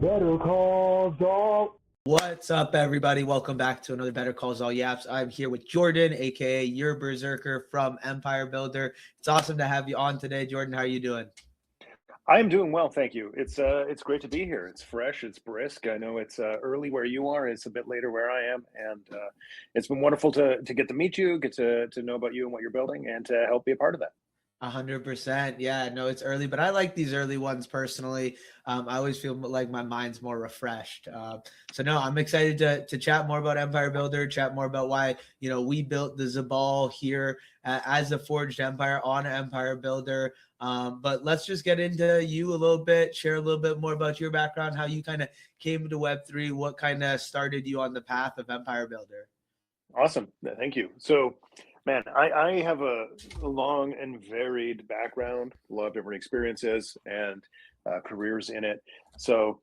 Better Call Zaal. What's up, everybody? Welcome back to another Better Call Zaal YapZ. I'm here with Jordan, aka Yerbearserker from Empire Builder. It's awesome to have you on today, Jordan. How are you doing? I'm doing well, thank you. It's great to be here. It's fresh, it's brisk. I know it's early where you are. It's a bit later where I am, and it's been wonderful to get to meet you, get to know about you and what you're building, and to help be a part of that. 100%. Yeah, no, it's early, but I like these early ones personally. I always feel like my mind's more refreshed. So no, I'm excited to chat more about Empire Builder, chat more about why, we built the Zaal here as a forged empire on Empire Builder. But let's just get into you a little bit, share a little bit more about your background, how you kind of came to Web3, what kind of started you on the path of Empire Builder. Awesome. Thank you. So, man, I have a long and varied background, a lot of different experiences and careers in it. So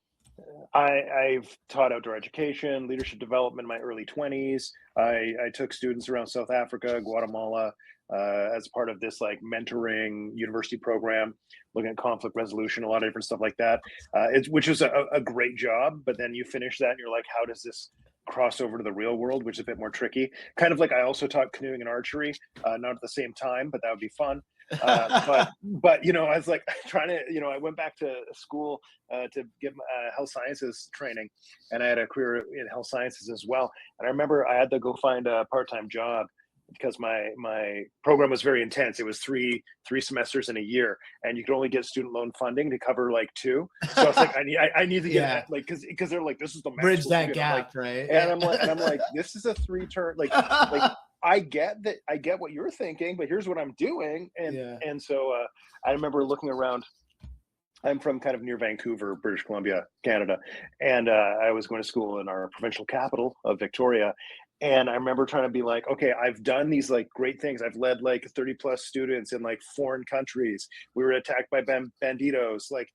I've taught outdoor education, leadership development in my early 20s. I took students around South Africa, Guatemala, as part of this like mentoring university program, looking at conflict resolution, a lot of different stuff like that, which was a great job. But then you finish that and you're like, how does this cross over to the real world, which is a bit more tricky? Kind of like I also taught canoeing and archery, not at the same time, but that would be fun. But I was like trying to, I went back to school to get health sciences training, and I had a career in health sciences as well. And I remember I had to go find a part-time job because my program was very intense. It was three semesters in a year, and you could only get student loan funding to cover like 2. So I was like, I need to get like because they're like, this is the bridge that gap, right? And I'm like, this is a 3-term like I get what you're thinking, but here's what I'm doing. And so I remember looking around. I'm from kind of near Vancouver, British Columbia, Canada. And I was going to school in our provincial capital of Victoria. And I remember trying to be like, okay, I've done these like great things. I've led like 30 plus students in like foreign countries. We were attacked by banditos. Like,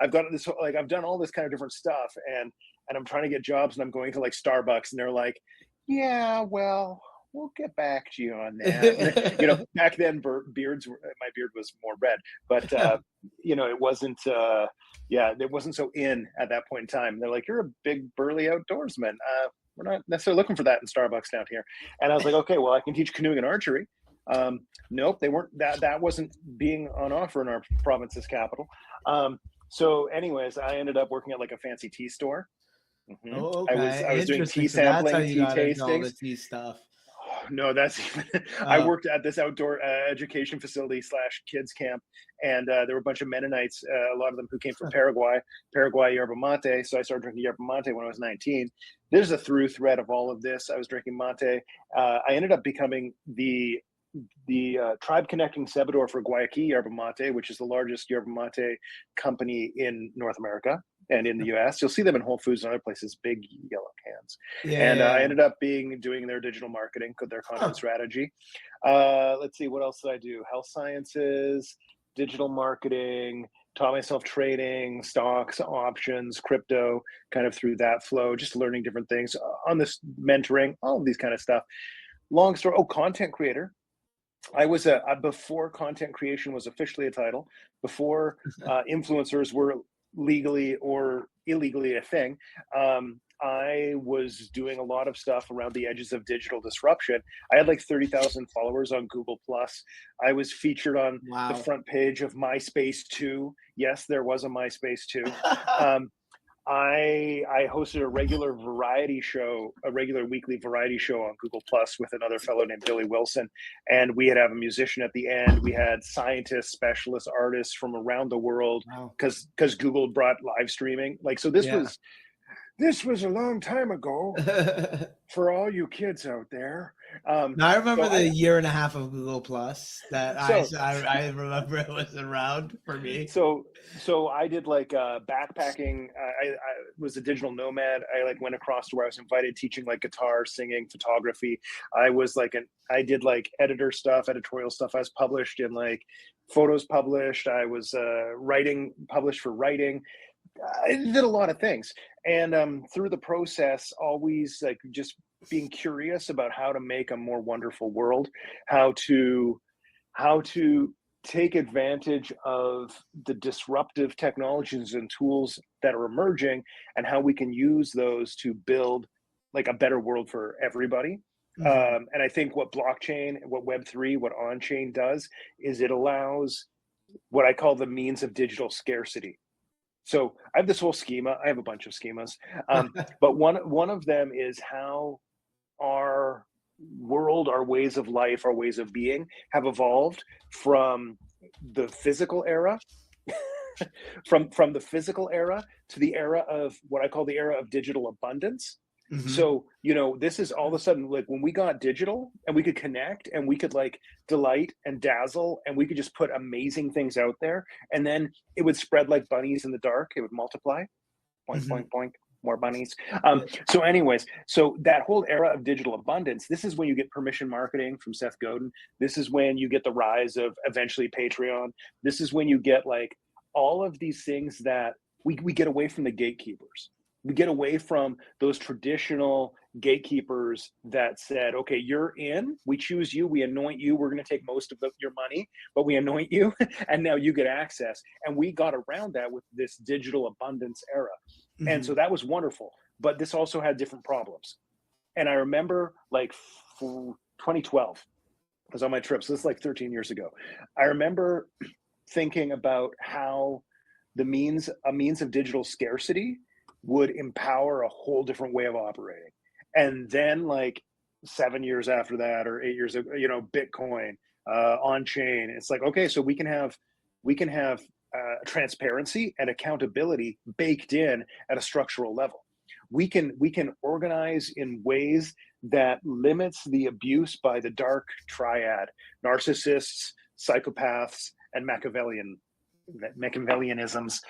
I've got this, like, I've done all this kind of different stuff. And I'm trying to get jobs, and I'm going to like Starbucks, and they're like, yeah, well, we'll get back to you on that. Back then my beard was more red, but it wasn't it wasn't so in at that point in time. They're like, you're a big burly outdoorsman. We're not necessarily looking for that in Starbucks down here. And I was like, okay, well, I can teach canoeing and archery. Nope, they weren't, that wasn't being on offer in our province's capital. So anyways, I ended up working at like a fancy tea store. Mm-hmm. Oh, okay. I was doing tea sampling, tea tastings. All the tea stuff. No, that's I worked at this outdoor education facility / kids camp, and there were a bunch of Mennonites, a lot of them who came from Paraguay yerba mate. So I started drinking yerba mate when I was 19. There's a through thread of all of this. I was drinking mate. I ended up becoming the tribe connecting sabador for Guayaquil yerba mate, which is the largest yerba mate company in North America and in the US. You'll see them in Whole Foods and other places, big yellow cans. I ended up doing their digital marketing, their content strategy. Let's see, what else did I do? Health sciences, digital marketing, taught myself trading, stocks, options, crypto, kind of through that flow, just learning different things on this mentoring, all of these kind of stuff. Long story, content creator. I was before content creation was officially a title, before influencers were legally or illegally a thing. I was doing a lot of stuff around the edges of digital disruption. I had like 30,000 followers on Google+. I was featured on the front page of MySpace 2. Yes, there was a MySpace 2. I hosted a regular weekly variety show on Google Plus with another fellow named Billy Wilson. And we had to have a musician at the end. We had scientists, specialists, artists from around the world because Google brought live streaming. Like, so this was a long time ago for all you kids out there. Now, I remember the year and a half of Google Plus that I remember it was around for me. So I did like backpacking. I was a digital nomad. I like went across to where I was invited, teaching like guitar, singing, photography. I was like I did like editorial stuff. I was published in like photos published. I was published for writing. I did a lot of things, and through the process, always like just being curious about how to make a more wonderful world, how to take advantage of the disruptive technologies and tools that are emerging and how we can use those to build like a better world for everybody. And I think what blockchain, what Web3, what onchain does is it allows what I call the means of digital scarcity. So I have this whole schema. I have a bunch of schemas, but one of them is how our world, our ways of life, our ways of being have evolved from the physical era, from the physical era to the era of what I call the era of digital abundance. So, you know, this is all of a sudden like when we got digital and we could connect and we could like delight and dazzle and we could just put amazing things out there. And then it would spread like bunnies in the dark. It would multiply. Boink, boink, boink, more bunnies. So anyways, so that whole era of digital abundance, this is when you get permission marketing from Seth Godin. This is when you get the rise of eventually Patreon. This is when you get like all of these things that we get away from the gatekeepers. We get away from those traditional gatekeepers that said, okay, you're in, we choose you, we anoint you, we're going to take most of your money, but we anoint you, and now you get access. And we got around that with this digital abundance era. And so that was wonderful, but this also had different problems. And I remember like 2012, I was on my trip, so this is like 13 years ago. I remember thinking about how a means of digital scarcity would empower a whole different way of operating. And then like 7 years after that, or 8 years ago, you know, Bitcoin, on chain, it's like, okay, so we can have transparency and accountability baked in at a structural level. We can organize in ways that limits the abuse by the dark triad, narcissists, psychopaths, and Machiavellianisms.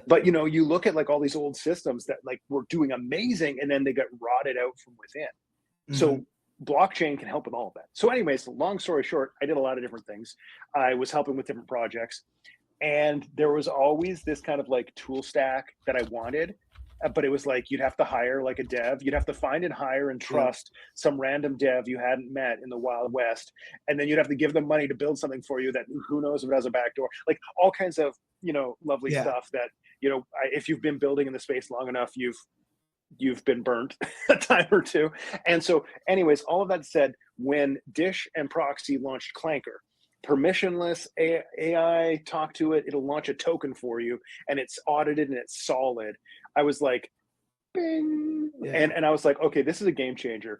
But you know, you look at like all these old systems that like were doing amazing and then they got rotted out from within. So blockchain can help with all of that. So anyways, long story short, I did a lot of different things. I was helping with different projects, and there was always this kind of like tool stack that I wanted. But it was like, you'd have to hire like a dev. You'd have to find and hire and trust some random dev you hadn't met in the Wild West. And then you'd have to give them money to build something for you that who knows if it has a backdoor, like all kinds of, you know, lovely stuff that, you know, if you've been building in the space long enough, you've been burnt a time or two. And so anyways, all of that said, when Dish and Proxy launched Clanker, permissionless AI, talk to it, it'll launch a token for you, and it's audited and it's solid. I was like, bing. And I was like, okay, this is a game changer.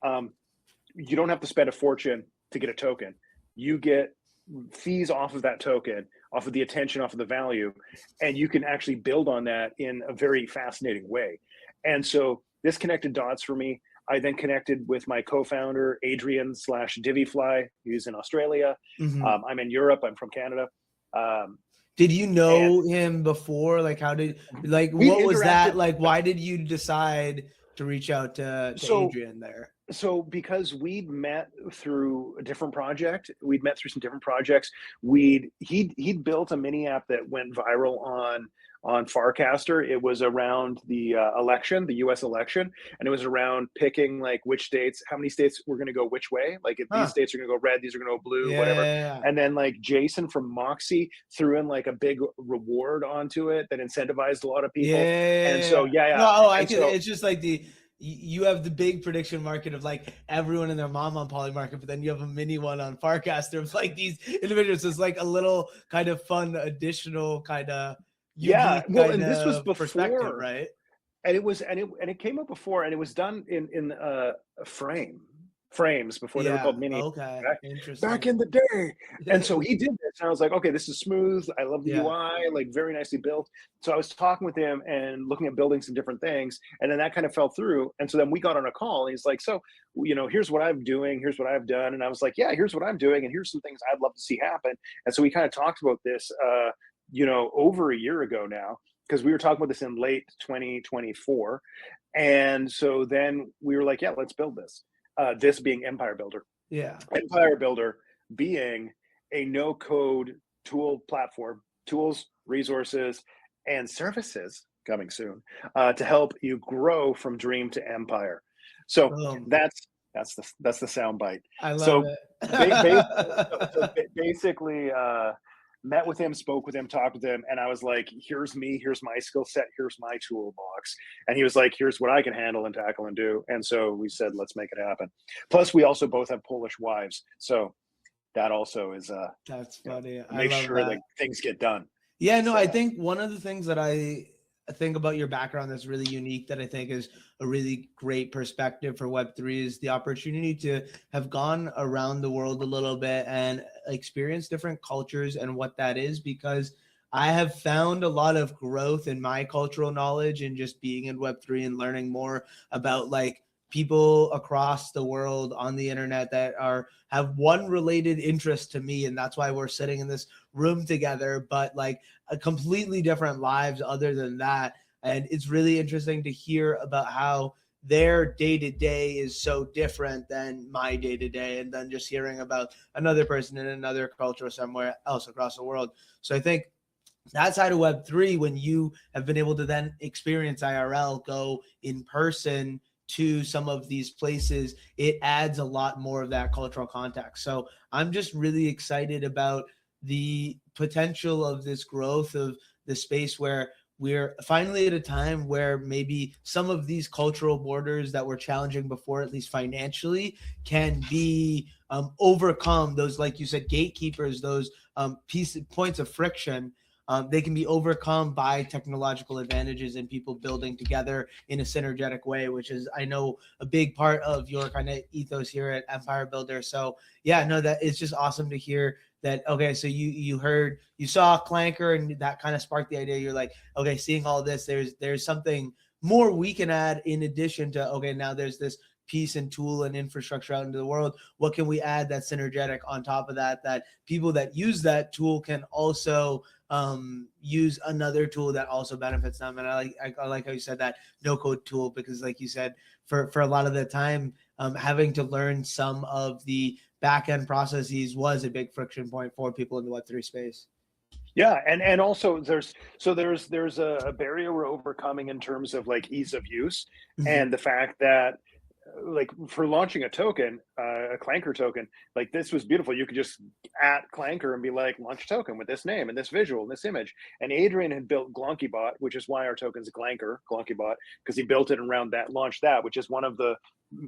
You don't have to spend a fortune to get a token. You get fees off of that token, off of the attention, off of the value, and you can actually build on that in a very fascinating way. And so this connected dots for me. I then connected with my co-founder, Adrian /Divyfly, who's in Australia. I'm in Europe. I'm from Canada. Did you know him before? Like, how did, like, what was that? Like, why did you decide to reach out to Adrian there? So because we'd met through a different project, we'd met through some different projects. He'd built a mini app that went viral on Farcaster. It was around the election, the US election, and it was around picking like which states, how many states were going to go which way. Like if these states are going to go red, these are going to go blue, whatever. And then like Jason from Moxie threw in like a big reward onto it that incentivized a lot of people. And so it's just like you have the big prediction market of like everyone and their mom on Polymarket, but then you have a mini one on Farcaster of like these individuals. It's like a little kind of fun additional kind of well, and this was before, right? And it came up before, and it was done in frames before they were called mini. Okay, interesting. Back in the day. And so he did this, and I was like, okay, this is smooth. I love the UI, like very nicely built. So I was talking with him and looking at building some different things, and then that kind of fell through. And so then we got on a call, and he's like, so, you know, here's what I'm doing, here's what I've done. And I was like, yeah, here's what I'm doing, and here's some things I'd love to see happen. And so we kind of talked about this, you know, over a year ago now, because we were talking about this in late 2024. And so then we were like, yeah, let's build this. This being Empire Builder. Empire Builder being a no-code tool platform, tools, resources, and services coming soon to help you grow from dream to empire. So that's the sound bite. I love it. Basically, met with him, spoke with him, talked with him, and I was like, here's me, here's my skill set, here's my toolbox. And he was like, here's what I can handle and tackle and do. And so we said, let's make it happen. Plus, we also both have Polish wives. So that also is That's funny. make sure that things get done. Yeah, no, I think one of the things that I think about your background that's really unique, that I think is a really great perspective for Web3, is the opportunity to have gone around the world a little bit and experience different cultures and what that is, because I have found a lot of growth in my cultural knowledge and just being in Web3 and learning more about like people across the world on the internet that have one related interest to me, and that's why we're sitting in this room together, but like a completely different lives other than that. And it's really interesting to hear about how their day-to-day is so different than my day-to-day, and then just hearing about another person in another culture somewhere else across the world. So I think that side of Web3, when you have been able to then experience IRL, go in person to some of these places, it adds a lot more of that cultural context. So I'm just really excited about the potential of this growth of the space, where we're finally at a time where maybe some of these cultural borders that were challenging before, at least financially, can be overcome. Those, like you said, gatekeepers, those points of friction, they can be overcome by technological advantages and people building together in a synergetic way, which is, I know, a big part of your kind of ethos here at Empire Builder. So yeah, no, that it's just awesome to hear that. Okay, so you saw Clanker and that kind of sparked the idea. You're like, okay, seeing all this, there's something more we can add in addition to, okay, now there's this piece and tool and infrastructure out into the world. What can we add that's synergetic on top of that, that people that use that tool can also use another tool that also benefits them? And I like how you said that no code tool, because like you said, for a lot of the time, having to learn some of the back end processes was a big friction point for people in the Web3 space. Yeah, and also there's a barrier we're overcoming in terms of like ease of use, and the fact that like for launching a token, a Clanker token, like this was beautiful. You could just at Clanker and be like, launch a token with this name and this visual and this image. And Adrian had built Glonkybot, which is why our token's Glonkybot, because he built it around that, launched that, which is one of the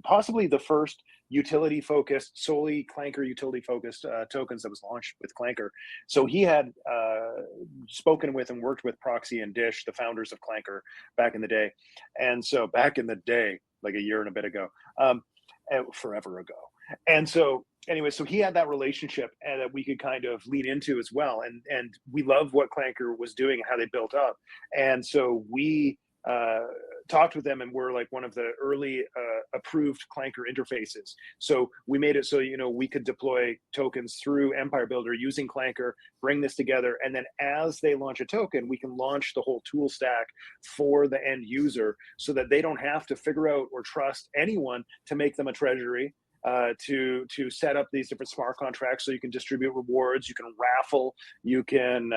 possibly the first utility focused, solely Clanker utility focused tokens that was launched with Clanker. So he had spoken with and worked with Proxy and Dish, the founders of Clanker, back in the day. And so back in the day, like a year and a bit ago, forever ago. And so anyway, so he had that relationship and that we could kind of lean into as well. And we love what Clanker was doing and how they built up. And so we talked with them, and we're like one of the early approved Clanker interfaces. So we made it so, you know, we could deploy tokens through Empire Builder using Clanker, bring this together, and then as they launch a token, we can launch the whole tool stack for the end user so that they don't have to figure out or trust anyone to make them a treasury, to set up these different smart contracts so you can distribute rewards, you can raffle, you can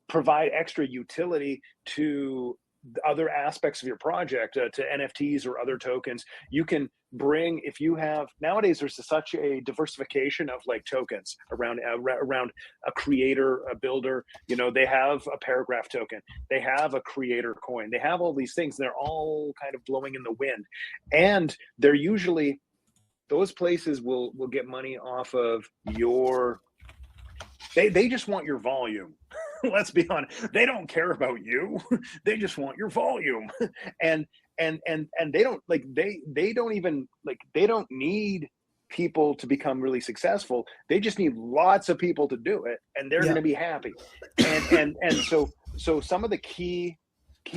provide extra utility to other aspects of your project, to NFTs or other tokens. You can bring, if you have, nowadays there's such a diversification of like tokens around a creator, a builder. You know, they have a paragraph token, they have a creator coin, they have all these things. They're all kind of blowing in the wind, and they're usually, those places will get money off of your, they just want your volume. Let's be honest, they don't care about you. They just want your volume. And they don't like, they don't even like, they don't need people to become really successful. They just need lots of people to do it, and they're going to be happy. And so some of the key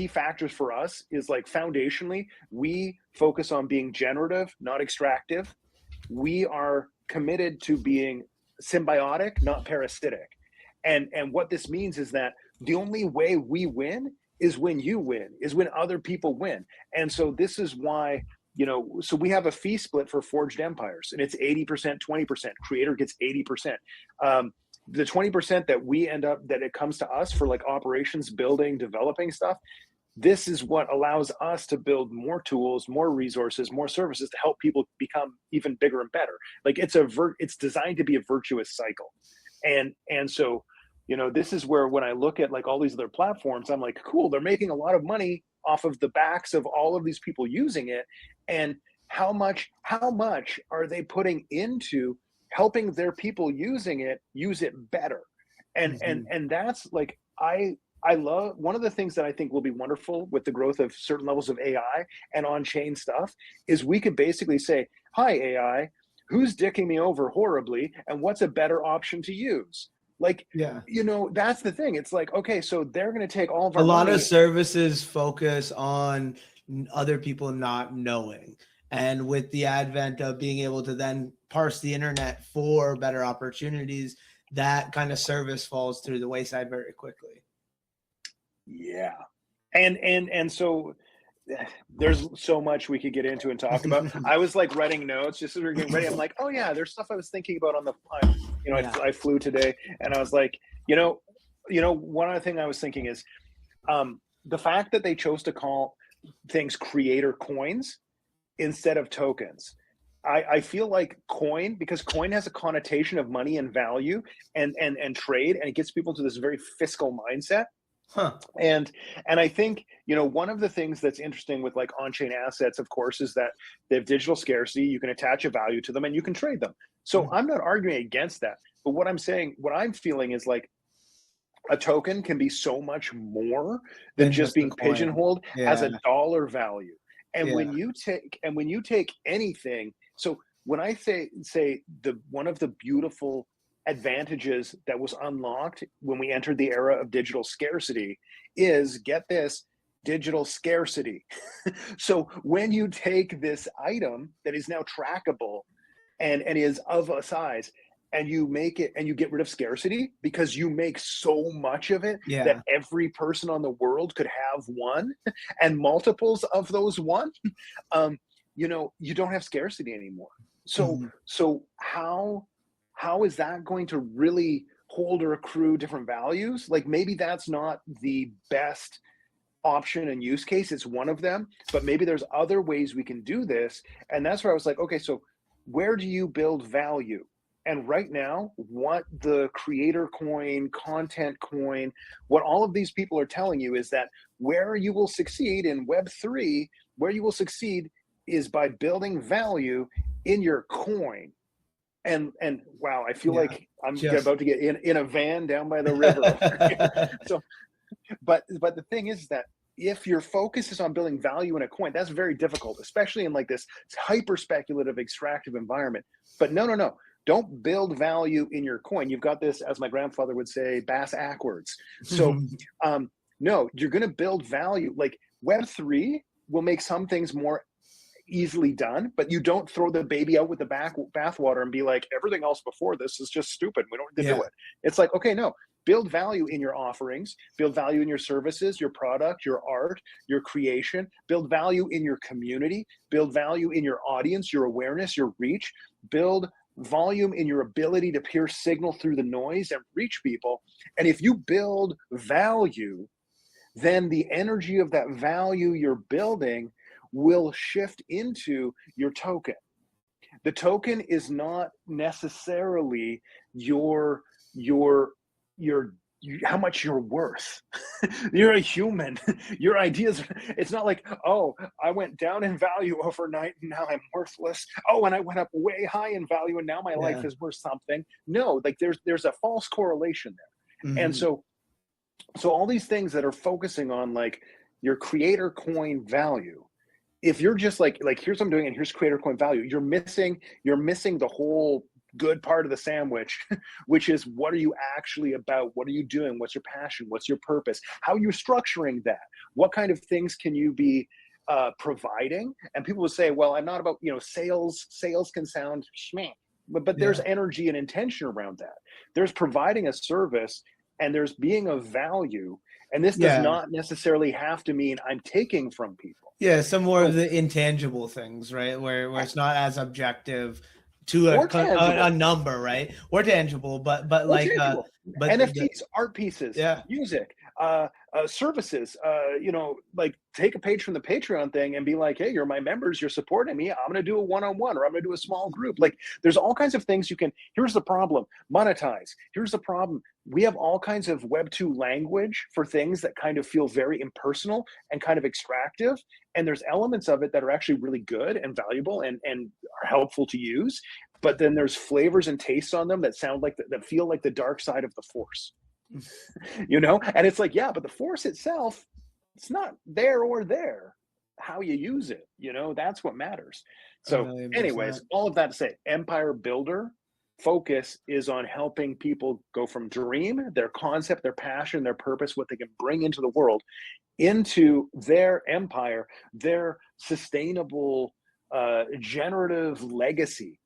factors for us is like, foundationally, we focus on being generative, not extractive. We are committed to being symbiotic, not parasitic. And what this means is that the only way we win is when you win, is when other people win. And so this is why, you know, so we have a fee split for Forged Empires, and it's 80%, 20%. Creator gets 80%. The 20% that we end up, that it comes to us for like operations, building, developing stuff, this is what allows us to build more tools, more resources, more services to help people become even bigger and better. Like it's designed to be a virtuous cycle. And so, you know, this is where when I look at like all these other platforms, I'm like, cool, they're making a lot of money off of the backs of all of these people using it. And how much are they putting into helping their people using it use it better? And that's like, I love, one of the things that I think will be wonderful with the growth of certain levels of AI and on-chain stuff is we could basically say, hi AI, who's dicking me over horribly and what's a better option to use? Like, you know, that's the thing. It's like, okay, so they're going to take all of our a lot money. of services focus on other people not knowing. And with the advent of being able to then parse the internet for better opportunities, that kind of service falls through the wayside very quickly. Yeah. And so there's so much we could get into and talk about. I was like writing notes just as we were getting ready. I'm like, oh yeah, there's stuff I was thinking about on the, you know, I flew today and I was like, you know, one other thing I was thinking is the fact that they chose to call things creator coins instead of tokens. I feel like coin, because coin has a connotation of money and value and trade, and it gets people to this very fiscal mindset. And I think, you know, one of the things that's interesting with like on-chain assets, of course, is that they have digital scarcity. You can attach a value to them and you can trade them. So I'm not arguing against that. But what I'm saying, what I'm feeling is like a token can be so much more than just being pigeonholed as a dollar value. And when you take anything, so when I say one of the beautiful advantages that was unlocked when we entered the era of digital scarcity is, get this, digital scarcity. So when you take this item that is now trackable and is of a size and you make it and you get rid of scarcity because you make so much of it that every person on the world could have one and multiples of those one, you know, you don't have scarcity anymore. So how is that going to really hold or accrue different values? Like maybe that's not the best option and use case. It's one of them, but maybe there's other ways we can do this. And that's where I was like, okay, so where do you build value? And right now, what the creator coin, content coin, what all of these people are telling you is that where you will succeed in Web3, where you will succeed is by building value in your coin. And wow, I feel like I'm about to get in a van down by the river. So, but the thing is that if your focus is on building value in a coin, that's very difficult, especially in like this hyper speculative extractive environment. But no, don't build value in your coin. You've got this, as my grandfather would say, bass backwards. So no, you're going to build value. Like Web3 will make some things more easily done, but you don't throw the baby out with the bathwater and be like, everything else before this is just stupid. We don't need to do it. It's like, okay, no, build value in your offerings, build value in your services, your product, your art, your creation, build value in your community, build value in your audience, your awareness, your reach, build volume in your ability to pierce signal through the noise and reach people. And if you build value, then the energy of that value you're building will shift into your token. The token is not necessarily your how much you're worth. You're a human. Your ideas, it's not like, oh, I went down in value overnight and now I'm worthless. Oh, and I went up way high in value and now my life is worth something. No, like there's a false correlation there. And so all these things that are focusing on like your creator coin value, if you're just like here's what I'm doing and here's creator coin value, you're missing the whole good part of the sandwich, which is what are you actually about? What are you doing? What's your passion? What's your purpose? How are you structuring that? What kind of things can you be providing? And people will say, well, I'm not about, you know, sales can sound schmeh, but there's energy and intention around that. There's providing a service and there's being of value. And this does not necessarily have to mean I'm taking from people. Yeah, some more of the intangible things, right? Where it's not as objective to a number, right? Or tangible, but like NFTs, art pieces, music, services, like take a page from the Patreon thing and be like, hey, you're my members, you're supporting me, I'm going to do a one-on-one, or I'm going to do a small group. Like there's all kinds of things you can. Here's the problem: monetize. Here's the problem: we have all kinds of Web 2 language for things that kind of feel very impersonal and kind of extractive, and there's elements of it that are actually really good and valuable and are helpful to use, but then there's flavors and tastes on them that sound like that feel like the dark side of the Force. And it's like, yeah, but the Force itself, it's not there or there. How you use it, that's what matters. So anyways, all of that to say, Empire Builder focus is on helping people go from dream, their concept, their passion, their purpose, what they can bring into the world, into their empire, their sustainable generative legacy.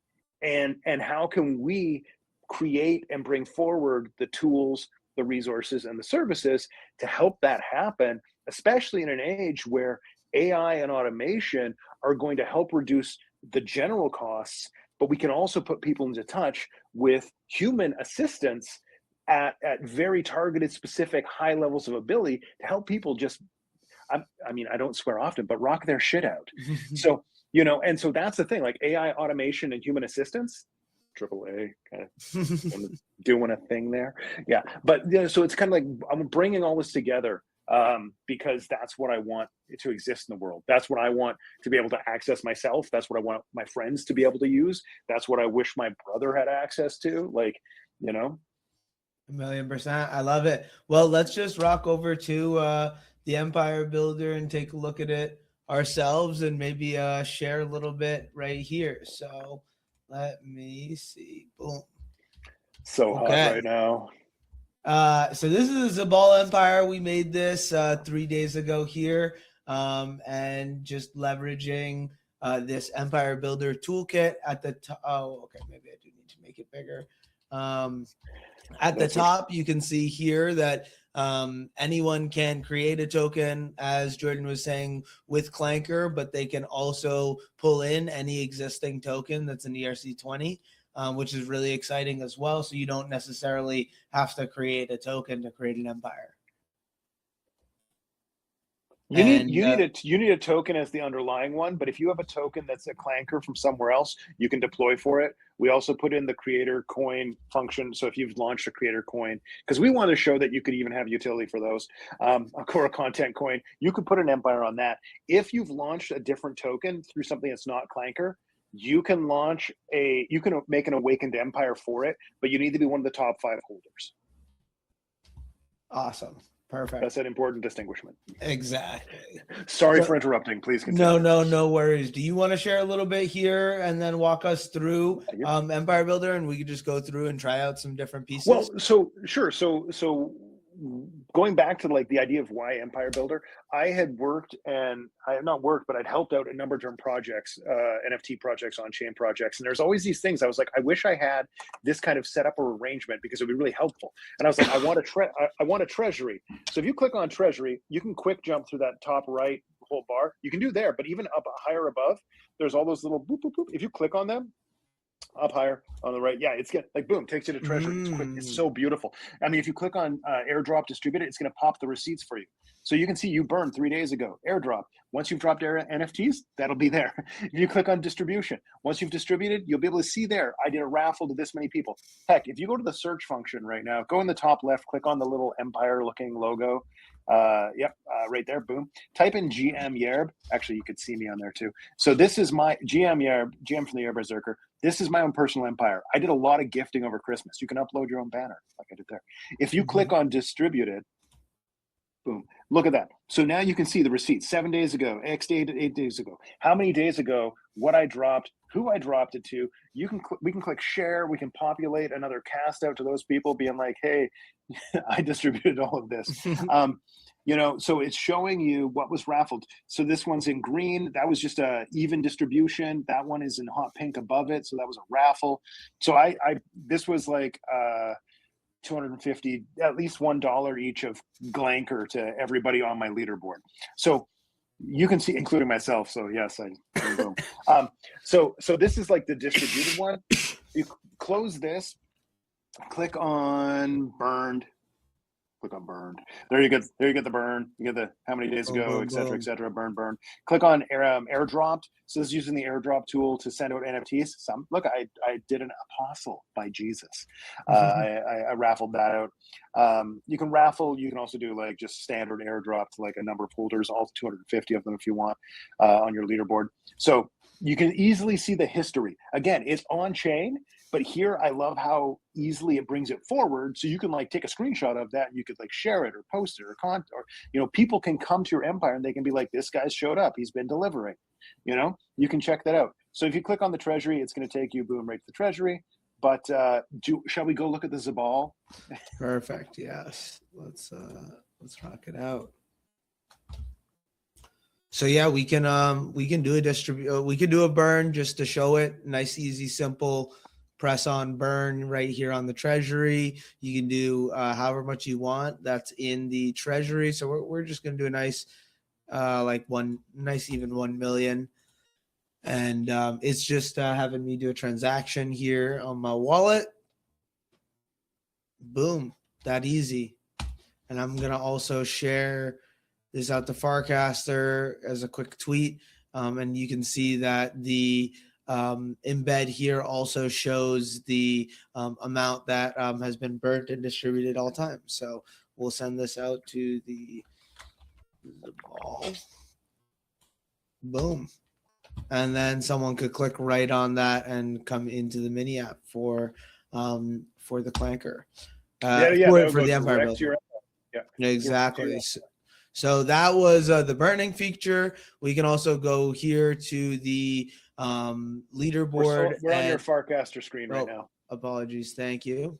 And how can we create and bring forward the tools, the resources, and the services to help that happen, especially in an age where AI and automation are going to help reduce the general costs, but we can also put people into touch with human assistance at very targeted, specific, high levels of ability to help people just, I mean, I don't swear often, but rock their shit out. So, and so that's the thing, like AI automation and human assistance, AAA kind of doing a thing there. Yeah. But so it's kind of like, I'm bringing all this together because that's what I want to exist in the world. That's what I want to be able to access myself. That's what I want my friends to be able to use. That's what I wish my brother had access to. Like, 1,000,000%. I love it. Well, let's just rock over to the Empire Builder and take a look at it ourselves and maybe share a little bit right here. So let me see. Boom. So hot right now. So this is the Zaal Empire. We made this 3 days ago here, and just leveraging this Empire Builder toolkit at the top. Oh, okay. Maybe I do need to make it bigger. At the top, you can see here that anyone can create a token, as Jordan was saying, with Clanker, but they can also pull in any existing token that's in ERC20, which is really exciting as well. So you don't necessarily have to create a token to create an empire. You need a token as the underlying one, but if you have a token that's a Clanker from somewhere else, you can deploy for it. We also put in the creator coin function. So if you've launched a creator coin, because we want to show that you could even have utility for those, a core content coin, you could put an empire on that. If you've launched a different token through something that's not Clanker, you can make an awakened empire for it, but you need to be one of the top 5 holders. Awesome. Perfect. That's an important distinguishment. Exactly. Sorry for interrupting. Please continue. No worries. Do you want to share a little bit here and then walk us through Empire Builder, and we could just go through and try out some different pieces? Well, so sure. So going back to like the idea of why Empire Builder, I had worked, and I have not worked, but I'd helped out a number of different projects, NFT projects, on-chain projects. And there's always these things. I was like, I wish I had this kind of setup or arrangement because it would be really helpful. And I was like, I want a treasury. So if you click on treasury, you can quick jump through that top right whole bar. You can do there, but even up higher above, there's all those little boop, boop, boop. If you click on them, up higher on the right, it's gonna like boom, takes you to treasury. It's quick, it's so beautiful. I mean, if you click on airdrop distributed, it's gonna pop the receipts for you, so you can see you burned 3 days ago. Airdrop, once you've dropped NFTs, that'll be there. If you click on distribution, once you've distributed, you'll be able to see there, I did a raffle to this many people. Heck, if you go to the search function right now, go in the top left, click on the little empire looking logo, right there, boom, type in GM Yerb. Actually, you could see me on there too. So this is my GM Yerb, GM from the Yerbearserker. This is my own personal empire. I did a lot of gifting over Christmas. You can upload your own banner like I did there. If you click on distributed, boom, look at that. So now you can see the receipt 7 days ago, X day to 8 days ago, how many days ago, what I dropped, who I dropped it to. We can click share. We can populate another cast out to those people being like, hey, I distributed all of this. So it's showing you what was raffled. So this one's in green. That was just a even distribution. That one is in hot pink above it. So that was a raffle. So this was like 250, at least $1 each of Glanker to everybody on my leaderboard. So you can see, including myself. So yes, boom. So this is like the distributed one. You close this, click on burned, Click on burned. There you get the burn. You get the how many days Boom, ago, boom, et cetera, boom. et cetera. Burn. Click on airdropped. So this is using the airdrop tool to send out NFTs. Look, I did an apostle by Jesus. I raffled that out. You can raffle. You can also do like just standard airdrop to like a number of holders, all 250 of them if you want, on your leaderboard. So you can easily see the history. Again, it's on chain. But here, I love how easily it brings it forward. So you can like take a screenshot of that. And you could like share it or post it or people can come to your empire and they can be like, this guy's showed up. He's been delivering. You can check that out. So if you click on the treasury, it's going to take you boom right to the treasury. But shall we go look at the Zaal? Perfect. Yes. Let's rock it out. So yeah, we can do a we can do a burn just to show it. Nice, easy, simple. Press on burn right here on the treasury. You can do however much you want. That's in the treasury. So we're just gonna do a nice even 1 million. And it's just having me do a transaction here on my wallet. Boom, that easy. And I'm gonna also share this out to Farcaster as a quick tweet. And you can see that the embed here also shows the amount that has been burnt and distributed all time. So we'll send this out to the ball. Boom. And then someone could click right on that and come into the mini app for the clanker. For the Empire Builder. Yeah, exactly. So that was the burning feature. We can also go here to the leaderboard. We're on your Farcaster screen right now. Apologies. Thank you.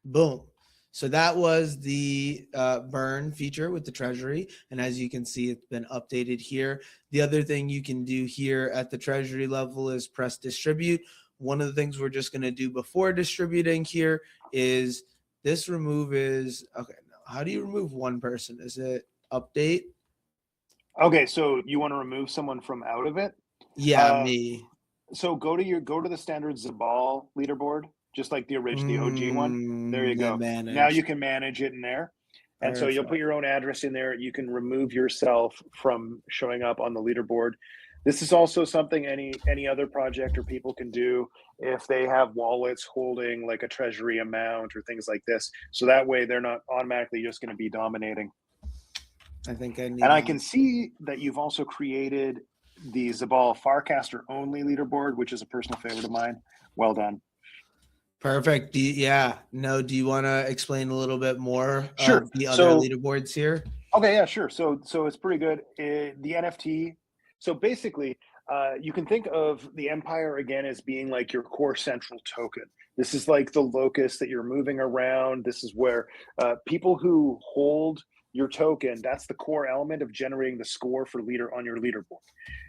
Boom. So that was the burn feature with the treasury. And as you can see, it's been updated here. The other thing you can do here at the treasury level is press distribute. One of the things we're just going to do before distributing here is this remove is, okay, no, how do you remove one person? Is it update? Okay, so you want to remove someone from out of it? Yeah, me. So go to the standard Zaal leaderboard, just like the OG one. There you go. Manage. Now you can manage it in there. And so you'll put your own address in there. You can remove yourself from showing up on the leaderboard. This is also something any other project or people can do if they have wallets holding like a treasury amount or things like this. So that way they're not automatically just going to be dominating. I think I need. And I can see that you've also created the Zaal Farcaster only leaderboard, which is a personal favorite of mine. Well done. Perfect. Do you want to explain a little bit more sure. of the other leaderboards here? Okay, yeah, sure. So it's pretty good. The NFT. So basically, you can think of the Empire again as being like your core central token. This is like the locus that you're moving around. This is where people who hold your token, that's the core element of generating the score for leader on your leaderboard.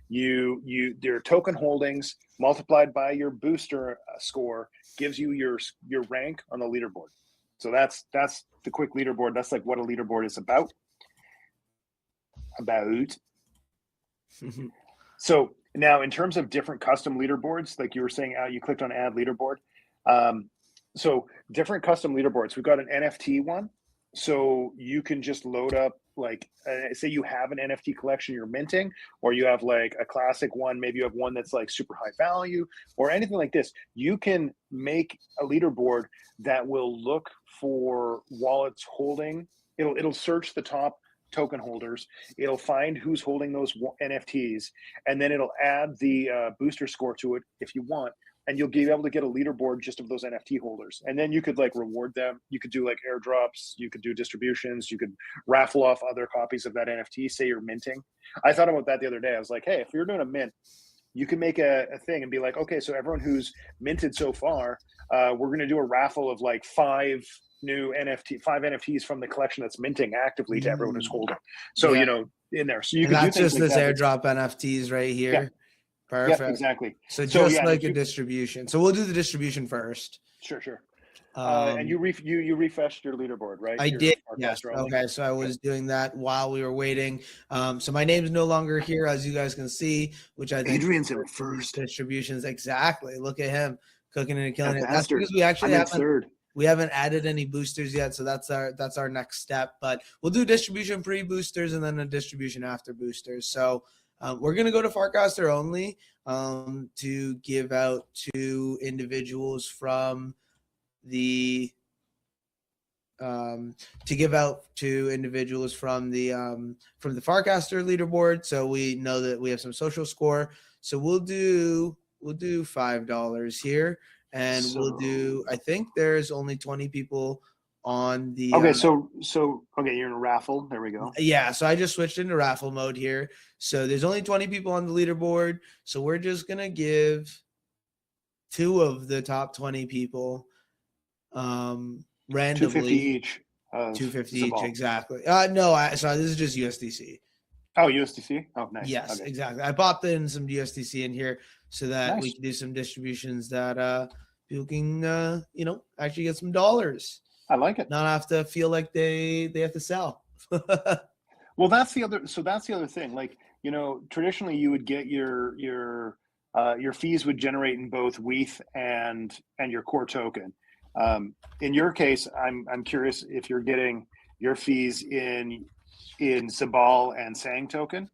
Your token holdings multiplied by your booster score gives you your rank on the leaderboard. So that's the quick leaderboard. That's like what a leaderboard is about. So now in terms of different custom leaderboards, like you were saying, you clicked on add leaderboard. So different custom leaderboards. We've got an NFT one. So you can just load up, like, say you have an NFT collection you're minting, or you have like a classic one, maybe you have one that's like super high value or anything like this. You can make a leaderboard that will look for wallets holding. It'll search the top token holders. It'll find who's holding those NFTs, and then it'll add the booster score to it if you want. And you'll be able to get a leaderboard just of those NFT holders. And then you could like reward them. You could do like airdrops. You could do distributions. You could raffle off other copies of that NFT, say you're minting. I thought about that the other day. I was like, hey, if you're doing a mint, you can make a thing and be like, okay, so everyone who's minted so far, we're going to do a raffle of like 5 NFTs from the collection that's minting actively to everyone who's holding. So, in there. So you can that's do just like this that. airdrop NFTs right here. Yeah. Perfect. Yeah, exactly. So just like a distribution. So we'll do the distribution first. Sure. And you refreshed your leaderboard, right? I did. Yes. Okay. So I was doing that while we were waiting. So my name's no longer here, as you guys can see, which I think Adrian's in first. Distributions. Exactly. Look at him cooking and killing it. That's because we actually We haven't added any boosters yet, so that's our next step. But we'll do distribution pre-boosters and then a distribution after boosters. So we're gonna go to Farcaster only to give out to individuals from the Farcaster leaderboard, so we know that we have some social score. So we'll do $5 here, and we'll do. I think there's only 20 people on the. Okay, so okay, you're in a raffle. There we go. Yeah, so I just switched into raffle mode here. So there's only 20 people on the leaderboard. So we're just gonna give 2 of the top 20 people randomly 250 each. 250 each, Zaal. exactly. No, sorry, this is just USDC. Oh, USDC. Oh, nice. Yes, okay. exactly. I popped in some USDC in here so that Nice. we can do some distributions that people can actually get some dollars. I like it. Not have to feel like they have to sell. Well, that's the other thing. Like, traditionally you would get your fees would generate in both WETH and your core token. In your case, I'm curious if you're getting your fees in Zaal and Sang token.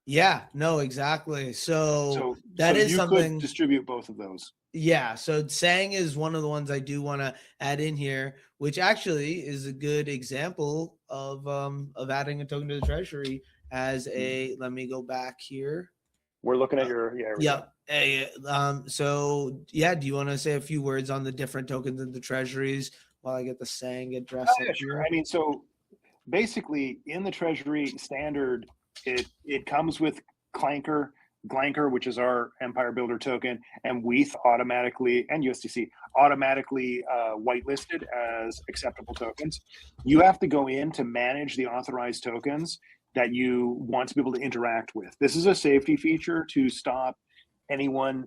Yeah, no, exactly. So that is you something. Could distribute both of those. Yeah, so Sang is one of the ones I do want to add in here, which actually is a good example of adding a token to the treasury as a. Let me go back here. We're looking at your So yeah, do you want to say a few words on the different tokens in the treasuries while I get the Sang address up sure. here? I mean, so basically in the treasury standard, it comes with Glanker, which is our Empire Builder token, and WETH automatically, and USDC automatically whitelisted as acceptable tokens. You have to go in to manage the authorized tokens that you want to be able to interact with. This is a safety feature to stop anyone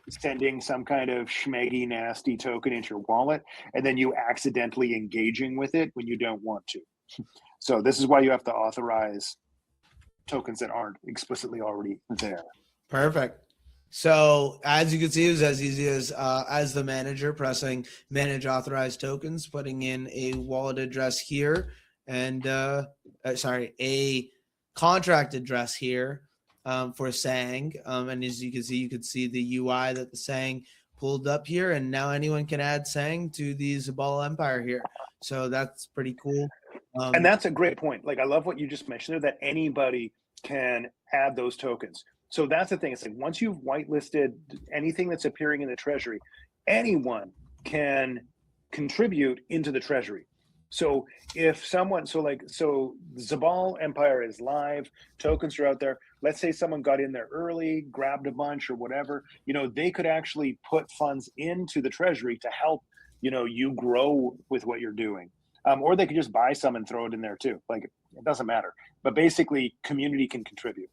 sending some kind of schmaggy, nasty token into your wallet, and then you accidentally engaging with it when you don't want to. So this is why you have to authorize tokens that aren't explicitly already there. Perfect. So as you can see, it was as easy as the manager pressing manage authorized tokens, putting in a wallet address here, and a contract address here for Sang. And as you can see the UI that the Sang pulled up here, and now anyone can add Sang to the Zaal Empire here. So that's pretty cool. And that's a great point. Like, I love what you just mentioned there, that anybody can add those tokens. So that's the thing. It's like once you've whitelisted anything that's appearing in the treasury, anyone can contribute into the treasury. So if someone, so Zaal Empire is live, tokens are out there. Let's say someone got in there early, grabbed a bunch or whatever, they could actually put funds into the treasury to help, you grow with what you're doing. Or they could just buy some and throw it in there too. Like, it doesn't matter. But basically, community can contribute.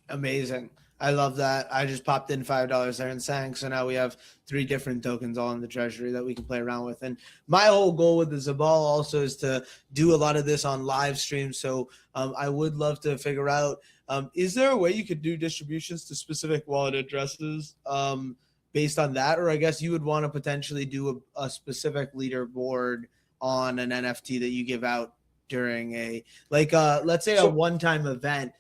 Amazing. I love that. I just popped in $5 there in Sang. So now we have 3 different tokens all in the treasury that we can play around with. And my whole goal with the Zaal also is to do a lot of this on live stream. So I would love to figure out, is there a way you could do distributions to specific wallet addresses based on that? Or I guess you would want to potentially do a specific leaderboard on an NFT that you give out during a, let's say a one-time event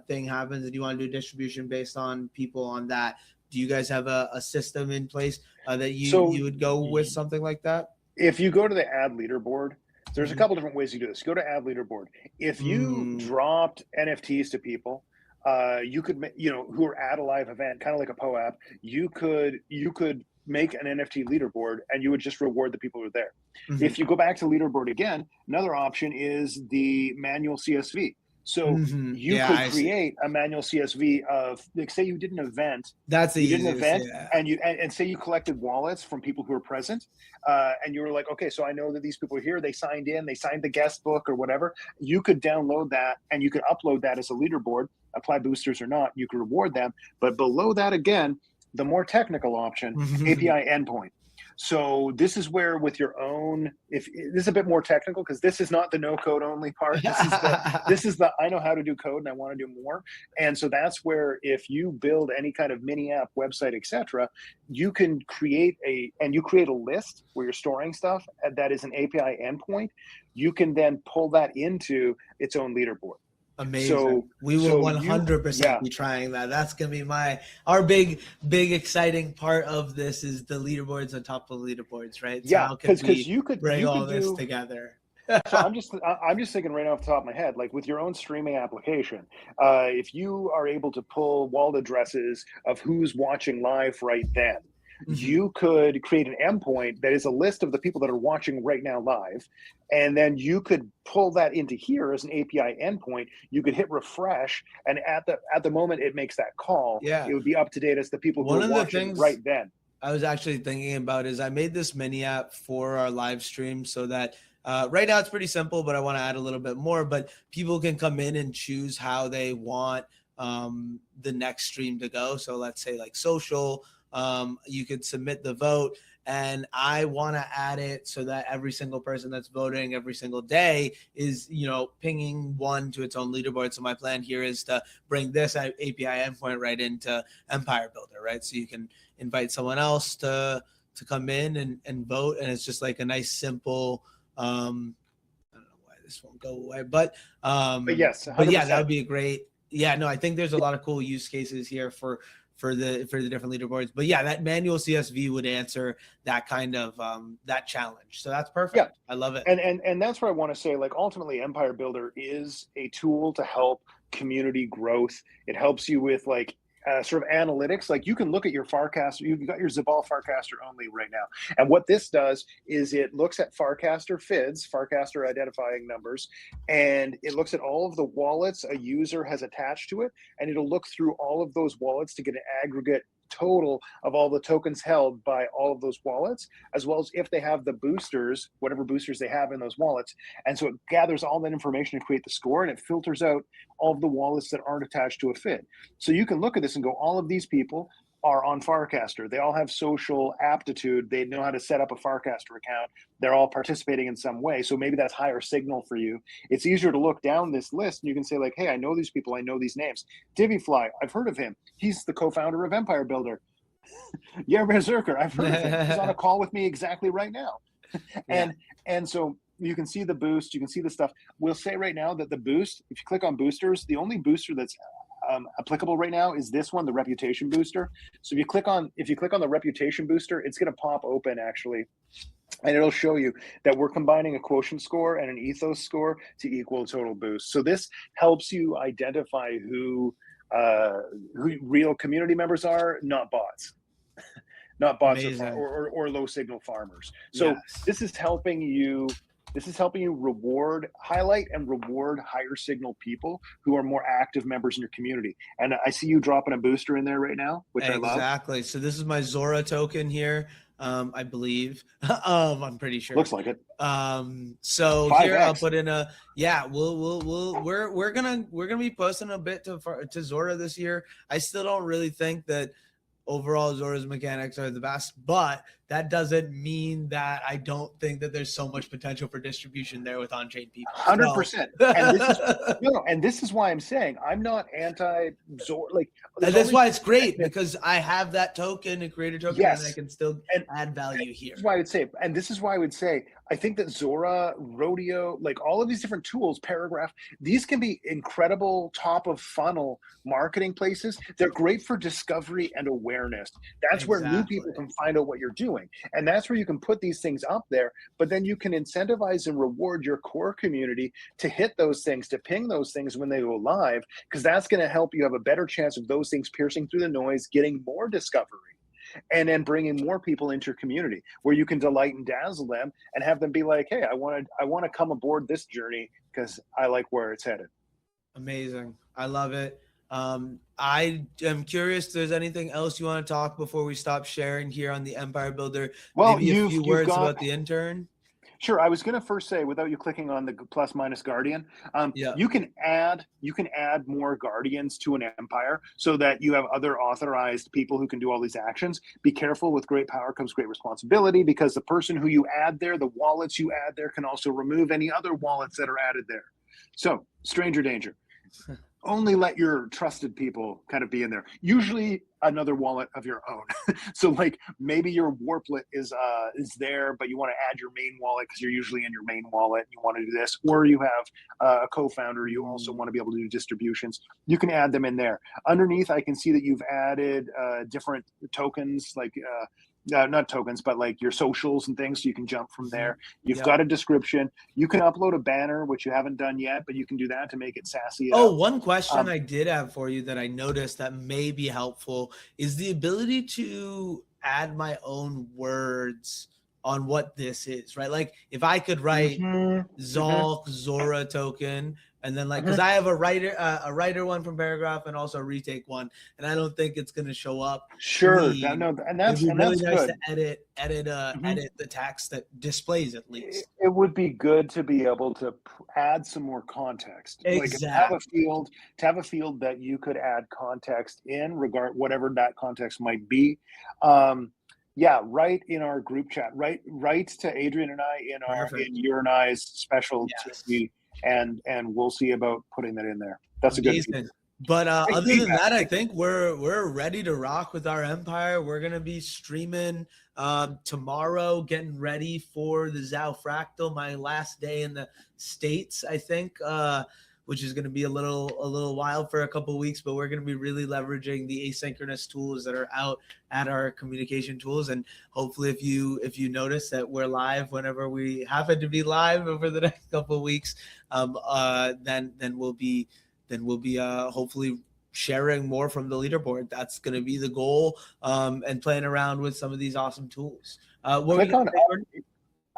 thing happens and you want to do distribution based on people on that. Do you guys have a system in place that you would go with something like that? If you go to the add leaderboard, there's a couple different ways you do this. Go to add leaderboard. If you dropped NFTs to people, you could, who are at a live event, kind of like a POAP, you could make an NFT leaderboard and you would just reward the people who are there. If you go back to leaderboard again, another option is the manual CSV. So you could create a manual CSV of, like, say you did an event. That's you did an event, and say you collected wallets from people who were present, and you were like, okay, so I know that these people are here. They signed in. They signed the guest book or whatever. You could download that and you could upload that as a leaderboard. Apply boosters or not, you could reward them. But below that, again, the more technical option, API endpoint. So this is where with your own, if this is a bit more technical, because this is not the no code only part. This is the I know how to do code and I want to do more. And so that's where if you build any kind of mini app, website, etc., you can create a list where you're storing stuff that is an API endpoint. You can then pull that into its own leaderboard. Amazing. So we will 100% be trying that. That's going to be our big exciting part of this is the leaderboards on top of leaderboards, right? So yeah, because you could bring all this together. So I'm just thinking right off the top of my head, like with your own streaming application, if you are able to pull wallet addresses of who's watching live right then, you could create an endpoint that is a list of the people that are watching right now live, and then you could pull that into here as an API endpoint. You could hit refresh, and at the moment it makes that call, it would be up to date as the people who are watching right then. I was actually thinking about is I made this mini app for our live stream so that right now it's pretty simple, but I want to add a little bit more. But people can come in and choose how they want the next stream to go. So let's say like social. You could submit the vote, and I want to add it so that every single person that's voting every single day is, pinging one to its own leaderboard. So my plan here is to bring this API endpoint right into Empire Builder, right? So you can invite someone else to come in and vote, and it's just like a nice simple. I don't know why this won't go away, but yes, 100%. But yeah, that would be a great. Yeah, no, I think there's a lot of cool use cases here for the different leaderboards. But yeah, that manual CSV would answer that kind of that challenge. So that's perfect. Yeah. I love it. And that's what I want to say. Like ultimately, Empire Builder is a tool to help community growth. It helps you with like sort of analytics. Like you can look at your Farcaster. You've got your Zaal Farcaster only right now. And what this does is it looks at Farcaster FIDs, Farcaster identifying numbers, and it looks at all of the wallets a user has attached to it, and it'll look through all of those wallets to get an aggregate total of all the tokens held by all of those wallets, as well as if they have the boosters, whatever boosters they have in those wallets. And so it gathers all that information to create the score, and it filters out all of the wallets that aren't attached to a FID. So you can look at this and go, all of these people are on Farcaster. They all have social aptitude. They know how to set up a Farcaster account. They're all participating in some way. So maybe that's higher signal for you. It's easier to look down this list and you can say like, hey, I know these people. I know these names. Divyfly, I've heard of him. He's the co-founder of Empire Builder. Yerbearserker, I've heard of him. He's on a call with me exactly right now. And so you can see the boost. You can see the stuff. We'll say right now that the boost, if you click on boosters, the only booster that's applicable right now is this one, the reputation booster. So if you click on the reputation booster, it's going to pop open actually, and it'll show you that we're combining a quotient score and an ethos score to equal total boost. So this helps you identify who real community members are, not bots. Not bots or low signal farmers. So this is helping you. This is helping you highlight and reward higher signal people who are more active members in your community. And I see you dropping a booster in there right now, which I love. Exactly. So this is my Zora token here, I believe. I'm pretty sure. Looks like it. So 5X. Here I'll put in we're gonna be posting a bit to Zora this year. I still don't really think that overall Zora's mechanics are the best, but that doesn't mean that I don't think that there's so much potential for distribution there with on-chain people. 100%. And this is why I'm saying I'm not anti-Zora. Like, and that's why it's great, because I have that token and creator token, and I can still add value here. This is why I would say, I think that Zora, Rodeo, like all of these different tools, Paragraph, these can be incredible top of funnel marketing places. They're great for discovery and awareness. That's where new people can find out what you're doing. And that's where you can put these things up there, but then you can incentivize and reward your core community to hit those things, to ping those things when they go live, because that's going to help you have a better chance of those things piercing through the noise, getting more discovery, and then bringing more people into your community where you can delight and dazzle them and have them be like, hey, I want to come aboard this journey because I like where it's headed. Amazing. I love it. I am curious if there's anything else you want to talk before we stop sharing here on the Empire Builder. Well, maybe a few words about the intern. Sure. I was going to first say, without you clicking on the plus minus guardian, Yeah. you can add more guardians to an empire so that you have other authorized people who can do all these actions. Be careful, with great power comes great responsibility, because the person who you add there, the wallets you add there, can also remove any other wallets that are added there. So, stranger danger. Only let your trusted people kind of be in there. Usually another wallet of your own. So like maybe your warplet is there, but you want to add your main wallet because you're usually in your main wallet and you want to do this, or you have a co-founder, you also want to be able to do distributions. You can add them in there. Underneath, I can see that you've added different tokens, like not tokens, but like your socials and things, so you can jump from there. You've got a description. You can upload a banner, which you haven't done yet, but you can do that to make it sassy. Oh, one question I did have for you that I noticed that may be helpful is the ability to add my own words on what this is, right? Like if I could write Zaal Zora token, and then like, because I have a writer one from Paragraph and also a retake one, and I don't think it's going to show up. Sure, clean. that's It'd be really nice good. to edit the text that displays at least. It would be good to be able to add some more context. Exactly. Like to have a field that you could add context in, regard whatever that context might be. Yeah, right in our group chat. Right to Adrian and I in your and I's special TV, and we'll see about putting that in there. That's amazing. A good. But other than that, I think we're ready to rock with our empire. We're gonna be streaming tomorrow, getting ready for the Zaal Fractal, my last day in the States, I think. Which is going to be a little wild for a couple of weeks, but we're going to be really leveraging the asynchronous tools that are out at our communication tools. And hopefully if you notice that we're live whenever we happen to be live over the next couple of weeks, then we'll be hopefully sharing more from the leaderboard. That's going to be the goal, and playing around with some of these awesome tools. I was going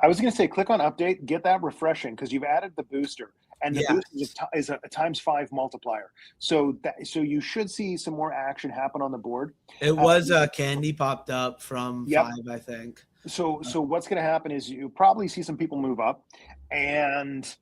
to say, click on update, get that refreshing, because you've added the booster. And the boost is a ×5 multiplier. So you should see some more action happen on the board. It was candy popped up from 5, I think. So what's going to happen is you probably see some people move up, and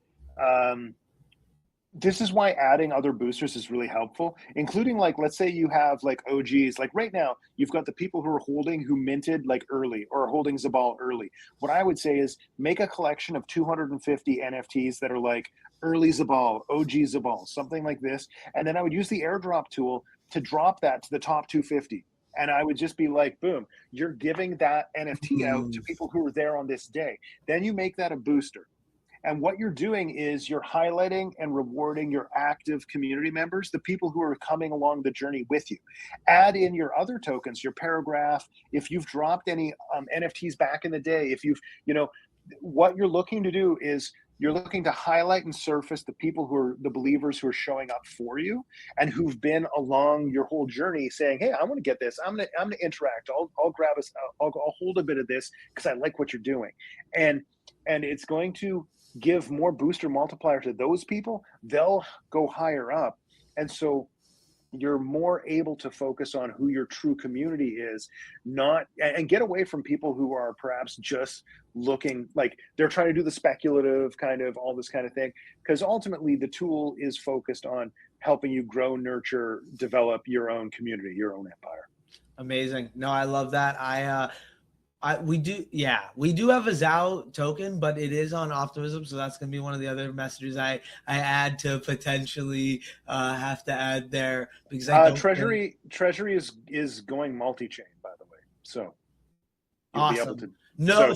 this is why adding other boosters is really helpful, including, like, let's say you have like OGs. Like right now, you've got the people who minted like early or holding Zaal early. What I would say is make a collection of 250 NFTs that are like early Zaal, OG Zaal, something like this. And then I would use the airdrop tool to drop that to the top 250. And I would just be like, boom, you're giving that NFT out to people who are there on this day. Then you make that a booster. And what you're doing is you're highlighting and rewarding your active community members, the people who are coming along the journey with you. Add in your other tokens, your Paragraph. If you've dropped any NFTs back in the day, if you've, what you're looking to do is you're looking to highlight and surface the people who are the believers who are showing up for you and who've been along your whole journey saying, hey, I want to get this. I'm going to interact. I'll grab us. I'll hold a bit of this because I like what you're doing. And it's going to give more booster multiplier to those people. They'll go higher up. And so you're more able to focus on who your true community is, and get away from people who are perhaps just looking like they're trying to do the speculative kind of all this kind of thing, because ultimately the tool is focused on helping you grow, nurture, develop your own community, your own empire. Amazing. No, I love that. We do have a Zaal token, but it is on Optimism, so that's going to be one of the other messages I add to potentially have to add there, because Treasury is going multi-chain, by the way, so you'll awesome. Be able to. No,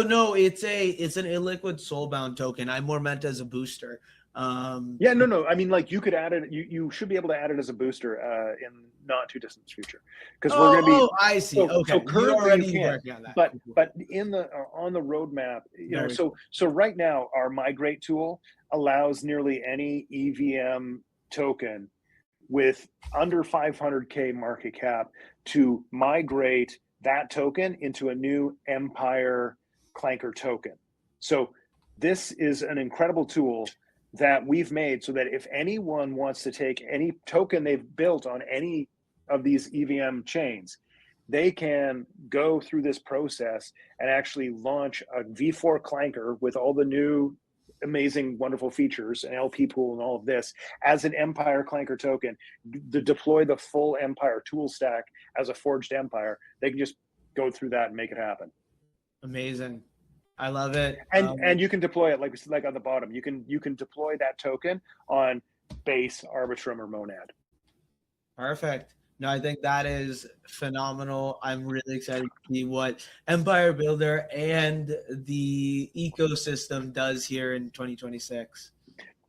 no, it's an illiquid soulbound token. I more meant as a booster. No. I mean, like you could add it. You should be able to add it as a booster in not too distant future, because we're going to be. Oh, I see. Okay, so currently you can, working on that. But on the roadmap, so right now our migrate tool allows nearly any EVM token with under 500K market cap to migrate that token into a new Empire Clanker token. So this is an incredible tool that we've made so that if anyone wants to take any token they've built on any of these EVM chains, they can go through this process and actually launch a V4 clanker with all the new amazing, wonderful features and LP pool and all of this as an Empire clanker token, to deploy the full Empire tool stack as a forged Empire. They can just go through that and make it happen. Amazing. I love it. And you can deploy it like on the bottom. You can deploy that token on Base, Arbitrum, or Monad. Perfect. No, I think that is phenomenal. I'm really excited to see what Empire Builder and the ecosystem does here in 2026.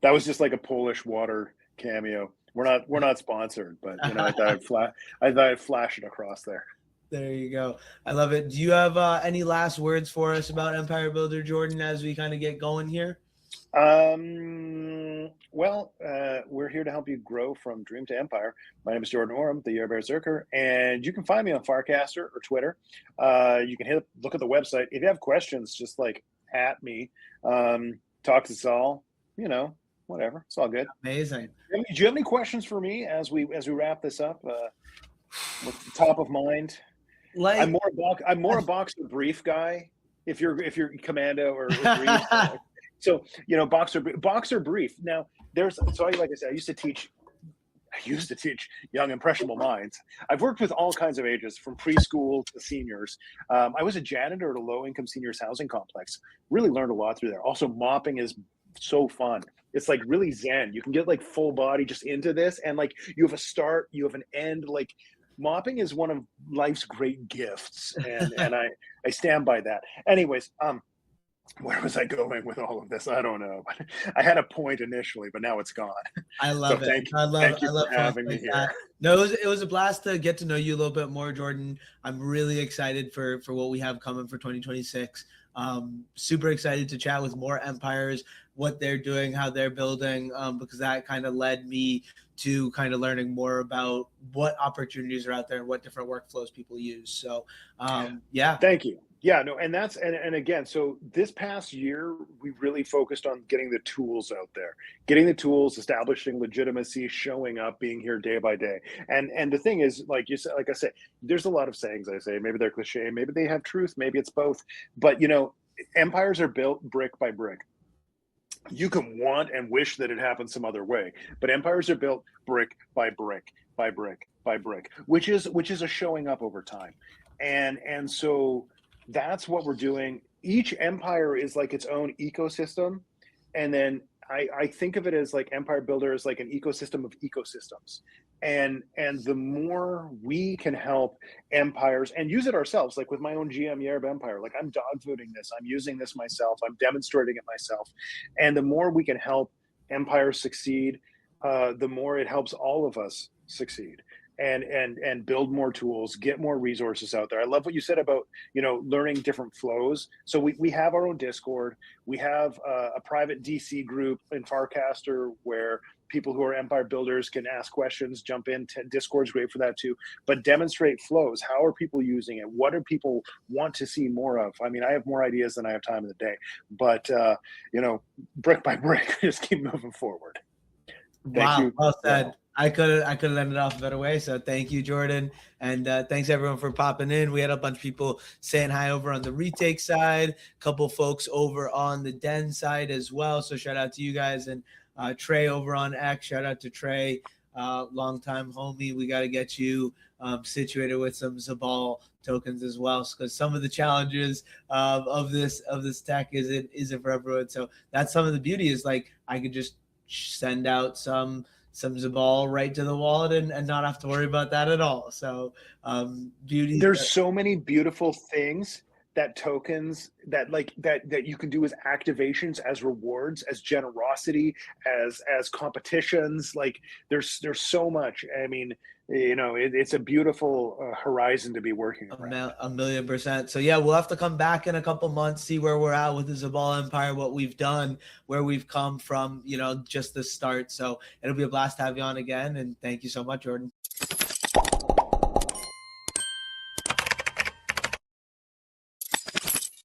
That was just like a Polish water cameo. We're not sponsored, but you know, I thought I'd flash it across there. There you go. I love it. Do you have any last words for us about Empire Builder, Jordan, as we kind of get going here? Well, we're here to help you grow from dream to empire. My name is Jordan Oram, the Yerbearserker, and you can find me on Farcaster or Twitter. You can look at the website. If you have questions, just like at me, talk to Zaal, you know, whatever. It's all good. Amazing. Do you have any questions for me as we wrap this up? What's the top of mind? Like, I'm more a boxer brief guy. If you're commando or brief. So, you know, boxer brief. Now, like I said, I used to teach young impressionable minds. I've worked with all kinds of ages, from preschool to seniors. I was a janitor at a low-income seniors housing complex. Really learned a lot through there. Also, mopping is so fun. It's like really zen. You can get like full body just into this, and like you have a start, you have an end. Like, mopping is one of life's great gifts, and I stand by that. Anyways, where was I going with all of this? I don't know. I had a point initially, but now it's gone. I love it. Thank you for having me here. No, it was a blast to get to know you a little bit more, Jordan. I'm really excited for what we have coming for 2026. Super excited to chat with more empires, what they're doing, how they're building, because that kind of led me to kind of learning more about what opportunities are out there and what different workflows people use. So, yeah. Thank you. Yeah, no, and again, so this past year, we really focused on getting the tools out there, getting the tools, establishing legitimacy, showing up, being here day by day. And the thing is, like you said, like I said, there's a lot of sayings I say, maybe they're cliche, maybe they have truth, maybe it's both. But, you know, empires are built brick by brick. You can want and wish that it happened some other way, but empires are built brick by brick by brick by brick, which is a showing up over time. And so that's what we're doing. Each empire is like its own ecosystem. And then I think of it as like Empire Builder is like an ecosystem of ecosystems. And the more we can help empires and use it ourselves, like with my own GM Yerb Empire, like I'm dog fooding this, I'm using this myself, I'm demonstrating it myself. And the more we can help empires succeed, the more it helps all of us succeed. And build more tools, get more resources out there. I love what you said about, you know, learning different flows. So we have our own Discord. We have a private DC group in Farcaster where people who are empire builders can ask questions, jump in. Discord's great for that too. But demonstrate flows. How are people using it? What do people want to see more of? I mean, I have more ideas than I have time in the day. But, you know, brick by brick, just keep moving forward. Thank you. Well said. Yeah. I could have ended off a better way. So thank you, Jordan. And thanks everyone for popping in. We had a bunch of people saying hi over on the retake side, a couple folks over on the den side as well. So shout out to you guys, and Trey over on X. Shout out to Trey, longtime homie. We got to get you situated with some Zaal tokens as well, because some of the challenges of this tech isn't for everyone. So that's some of the beauty, is like I could just send out some Zaal right to the wallet and not have to worry about that at all. So beauty. There's so many beautiful things that tokens that you can do as activations, as rewards, as generosity, as competitions. Like there's so much. I mean, you know, it's a beautiful horizon to be working around. 1,000,000%. So yeah, we'll have to come back in a couple months, see where we're at with the Zaal Empire, what we've done, where we've come from, you know, just the start. So it'll be a blast to have you on again. And thank you so much, Jordan.